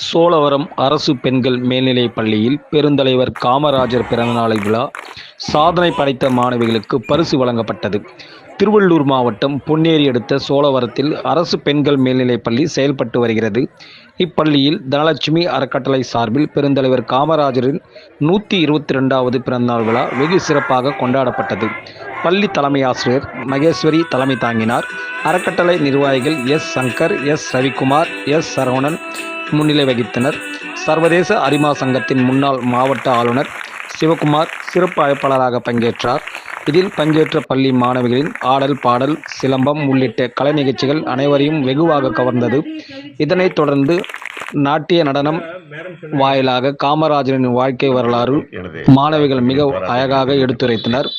சோழவரம் அரசு பெண்கள் மேல்நிலைப் பள்ளியில் பெருந்தலைவர் காமராஜர் பிறந்தநாள் விழா சாதனை படைத்த மாணவிகளுக்கு பரிசு வழங்கப்பட்டது. திருவள்ளூர் மாவட்டம் பொன்னேரி அடுத்த சோழவரத்தில் அரசு பெண்கள் மேல்நிலைப் பள்ளி செயல்பட்டு வருகிறது. இப்பள்ளியில் தனலட்சுமி அறக்கட்டளை சார்பில் பெருந்தலைவர் காமராஜரின் 122வது பிறந்தநாள் விழா வெகு சிறப்பாக கொண்டாடப்பட்டது. பள்ளி தலைமை ஆசிரியர் மகேஸ்வரி தலைமை தாங்கினார். அறக்கட்டளை நிர்வாகிகள் S. Sankar, S. Ravikumar, S. Saravanan முன்னிலை வகித்தனர். சர்வதேச அரிமா சங்கத்தின் முன்னாள் மாவட்ட ஆளுநர் சிவகுமார் சிறப்பு அழைப்பாளராக பங்கேற்றார். இதில் பங்கேற்ற பள்ளி மாணவிகளின் ஆடல், பாடல், சிலம்பம் உள்ளிட்ட கலை நிகழ்ச்சிகள் அனைவரையும் வெகுவாக கவர்ந்தது. இதனைத் தொடர்ந்து நாட்டிய நடனம் வாயிலாக காமராஜரின் வாழ்க்கை வரலாறு மாணவிகள் மிக அழகாக எடுத்துரைத்தனர்.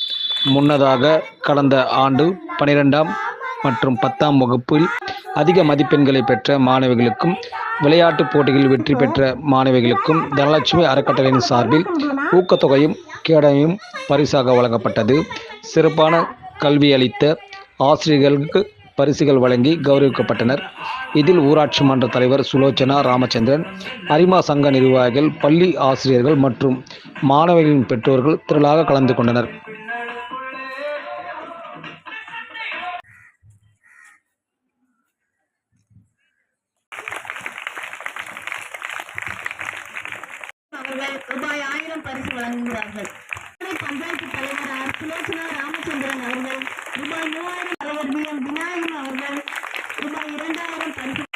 முன்னதாக கடந்த ஆண்டு 12ஆம் மற்றும் 10ஆம் வகுப்பில் அதிக மதிப்பெண்களை பெற்ற மாணவிகளுக்கும் விளையாட்டுப் போட்டிகளில் வெற்றி பெற்ற மாணவிகளுக்கும் தனலட்சுமி அறக்கட்டளையின் சார்பில் ஊக்கத்தொகையும் கேடயமும் பரிசாக வழங்கப்பட்டது. சிறப்பான கல்வி அளித்த ஆசிரியர்களுக்கு பரிசுகள் வழங்கி கௌரவிக்கப்பட்டனர். இதில் ஊராட்சி மன்ற தலைவர் சுலோச்சனா ராமச்சந்திரன், அரிமா சங்க நிர்வாகிகள், பள்ளி ஆசிரியர்கள் மற்றும் மாணவிகளின் பெற்றோர்கள் திரளாக கலந்து கொண்டனர். அவர்கள் ரூபாய் 1000 பரிசு வழங்குகிறார்கள். பஞ்சாயத்து தலைவர் சுலோச்சனா ராமச்சந்திரன் அவர்கள் ரூபாய் 3000, தலைவர் விநாயகன் அவர்கள் ரூபாய் 2000 பரிசு.